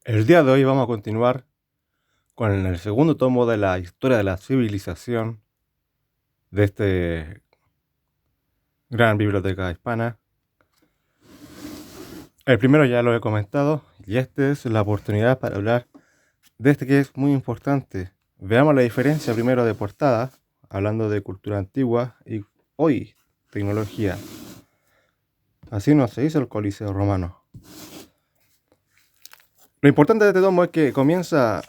El día de hoy vamos a continuar con el segundo tomo de la historia de la civilización de este gran biblioteca hispana. El primero ya lo he comentado y esta es la oportunidad para hablar de este que es muy importante. Veamos la diferencia primero de portada, hablando de cultura antigua y hoy tecnología. Así no se hizo el Coliseo romano. Lo importante de este tomo es que comienza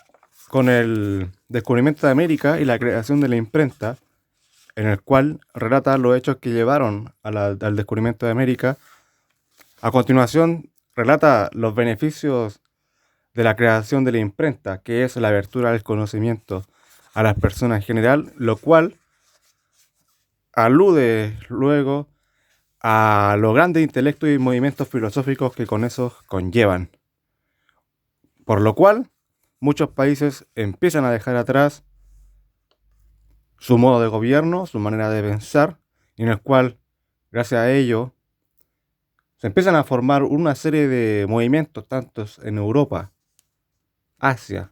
con el descubrimiento de América y la creación de la imprenta, en el cual relata los hechos que llevaron al descubrimiento de América. A continuación, relata los beneficios de la creación de la imprenta, que es la abertura del conocimiento a las personas en general, lo cual alude luego a los grandes intelectos y movimientos filosóficos que con eso conllevan. Por lo cual, muchos países empiezan a dejar atrás su modo de gobierno, su manera de pensar, y en el cual, gracias a ello, se empiezan a formar una serie de movimientos, tanto en Europa, Asia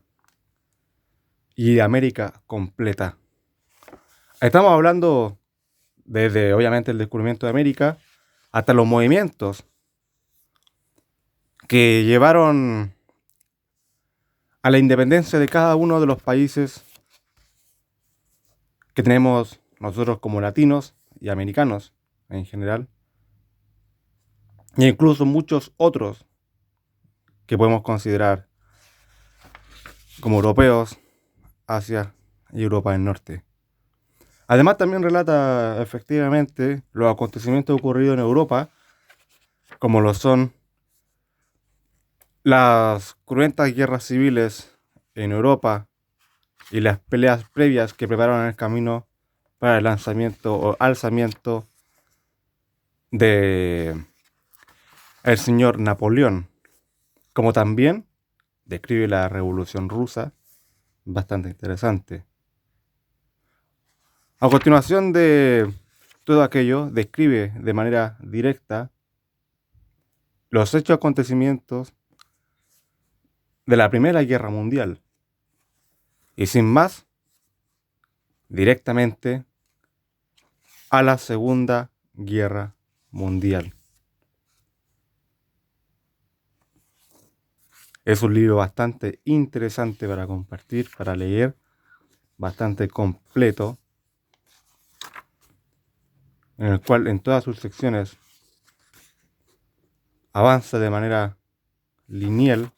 y América completa. Estamos hablando desde, obviamente, el descubrimiento de América hasta los movimientos que llevaron a la independencia de cada uno de los países que tenemos nosotros como latinos y americanos en general, e incluso muchos otros que podemos considerar como europeos, Asia y Europa del Norte. Además, también relata efectivamente los acontecimientos ocurridos en Europa, como lo son las cruentas guerras civiles en Europa y las peleas previas que prepararon el camino para el lanzamiento o alzamiento de el señor Napoleón, como también describe la Revolución Rusa, bastante interesante. A continuación de todo aquello, describe de manera directa los hechos acontecimientos de la Primera Guerra Mundial. Y sin más, directamente a la Segunda Guerra Mundial. Es un libro bastante interesante para compartir, para leer, bastante completo, en el cual en todas sus secciones avanza de manera lineal,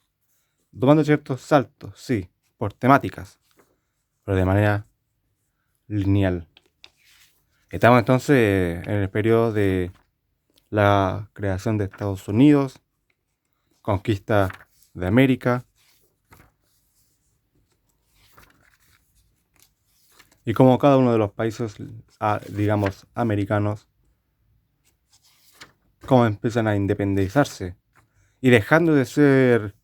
tomando ciertos saltos, sí, por temáticas, pero de manera lineal. Estamos entonces en el periodo de la creación de Estados Unidos, conquista de América, y como cada uno de los países, digamos, americanos, cómo empiezan a independizarse y dejando de ser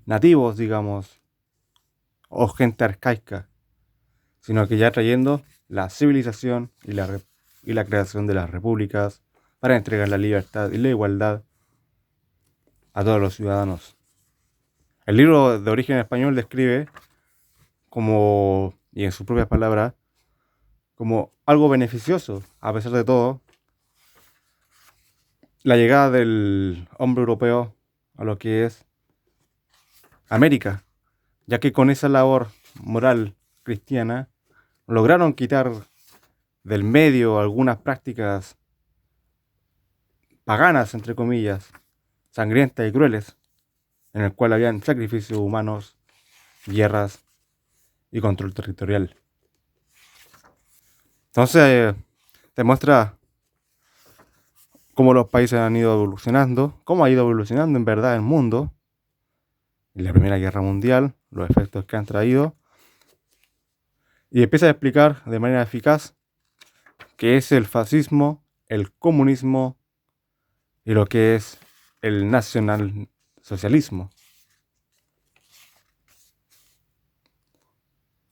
nativos, digamos, o gente arcaica, sino que ya trayendo la civilización y la creación de las repúblicas para entregar la libertad y la igualdad a todos los ciudadanos. El libro de origen español describe como, y en sus propias palabras, como algo beneficioso, a pesar de todo, la llegada del hombre europeo a lo que es América, ya que con esa labor moral cristiana lograron quitar del medio algunas prácticas paganas, entre comillas, sangrientas y crueles, en el cual habían sacrificios humanos, guerras y control territorial. Entonces, demuestra cómo los países han ido evolucionando, cómo ha ido evolucionando en verdad el mundo, en la Primera Guerra Mundial, los efectos que han traído, y empieza a explicar de manera eficaz qué es el fascismo, el comunismo y lo que es el nacionalsocialismo.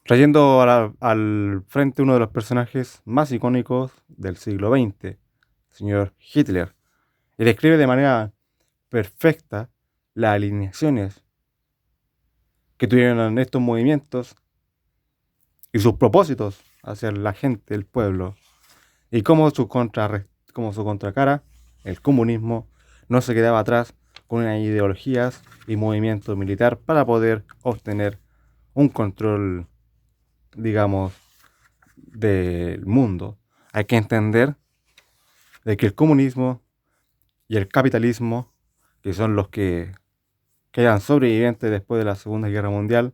Trayendo al frente uno de los personajes más icónicos del siglo XX, el señor Hitler, y describe de manera perfecta las alineaciones que tuvieron estos movimientos y sus propósitos hacia la gente, el pueblo, y cómo como su contracara, el comunismo, no se quedaba atrás con unas ideologías y movimiento militar para poder obtener un control, digamos, del mundo. Hay que entender de que el comunismo y el capitalismo, que son los que quedan sobrevivientes después de la Segunda Guerra Mundial,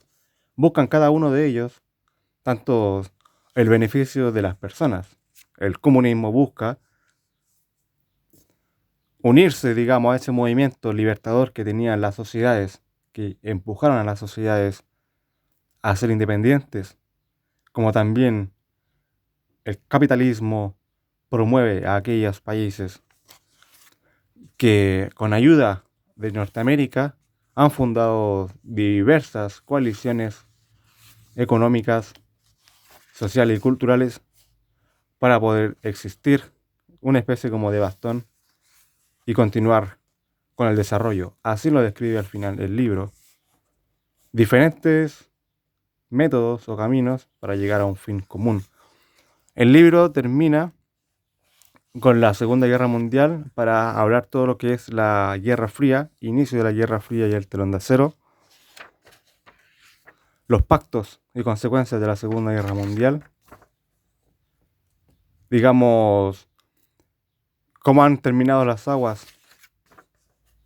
buscan cada uno de ellos tanto el beneficio de las personas. El comunismo busca unirse, digamos, a ese movimiento libertador que tenían las sociedades, que empujaron a las sociedades a ser independientes, como también el capitalismo promueve a aquellos países que con ayuda de Norteamérica han fundado diversas coaliciones económicas, sociales y culturales para poder existir, una especie como de bastón y continuar con el desarrollo. Así lo describe al final el libro. Diferentes métodos o caminos para llegar a un fin común. El libro termina con la Segunda Guerra Mundial para hablar todo lo que es la Guerra Fría, inicio de la Guerra Fría y el telón de acero, los pactos y consecuencias de la Segunda Guerra Mundial, digamos, cómo han terminado las aguas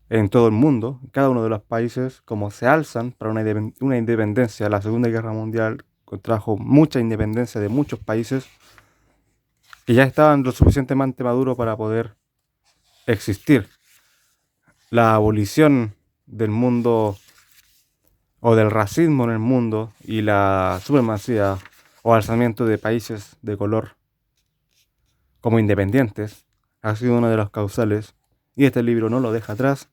en todo el mundo, cada uno de los países, cómo se alzan para una independencia. La Segunda Guerra Mundial trajo mucha independencia de muchos países que ya estaban lo suficientemente maduros para poder existir. La abolición del mundo o del racismo en el mundo y la supremacía o alzamiento de países de color como independientes ha sido uno de los causales, y este libro no lo deja atrás.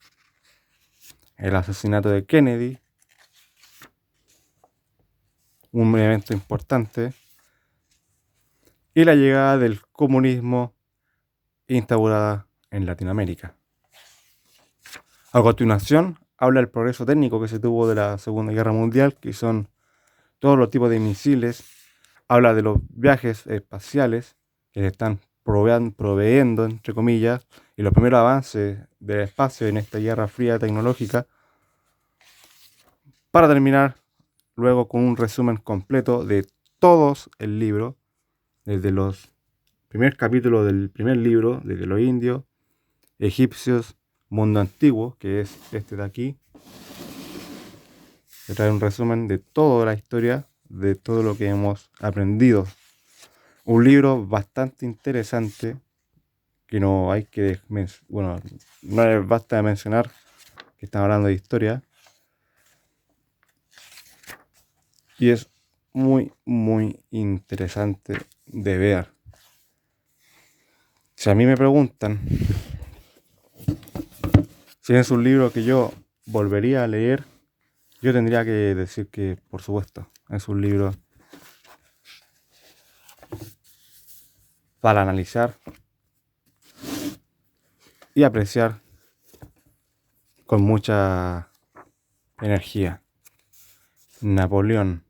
El asesinato de Kennedy, un evento importante, y la llegada del comunismo instaurada en Latinoamérica. A continuación, habla del progreso técnico que se tuvo de la Segunda Guerra Mundial, que son todos los tipos de misiles. Habla de los viajes espaciales que se están proveyendo, entre comillas, y los primeros avances del espacio en esta guerra fría tecnológica, para terminar luego con un resumen completo de todos el libro, desde los primer capítulo del primer libro, desde los indios, egipcios, mundo antiguo, que es este de aquí. Se trae un resumen de toda la historia, de todo lo que hemos aprendido. Un libro bastante interesante que no hay que, bueno, no basta mencionar que estamos hablando de historia. Y es muy, muy interesante de ver. Si a mí me preguntan si es un libro que yo volvería a leer, yo tendría que decir que, por supuesto, es un libro para analizar y apreciar con mucha energía. Napoleón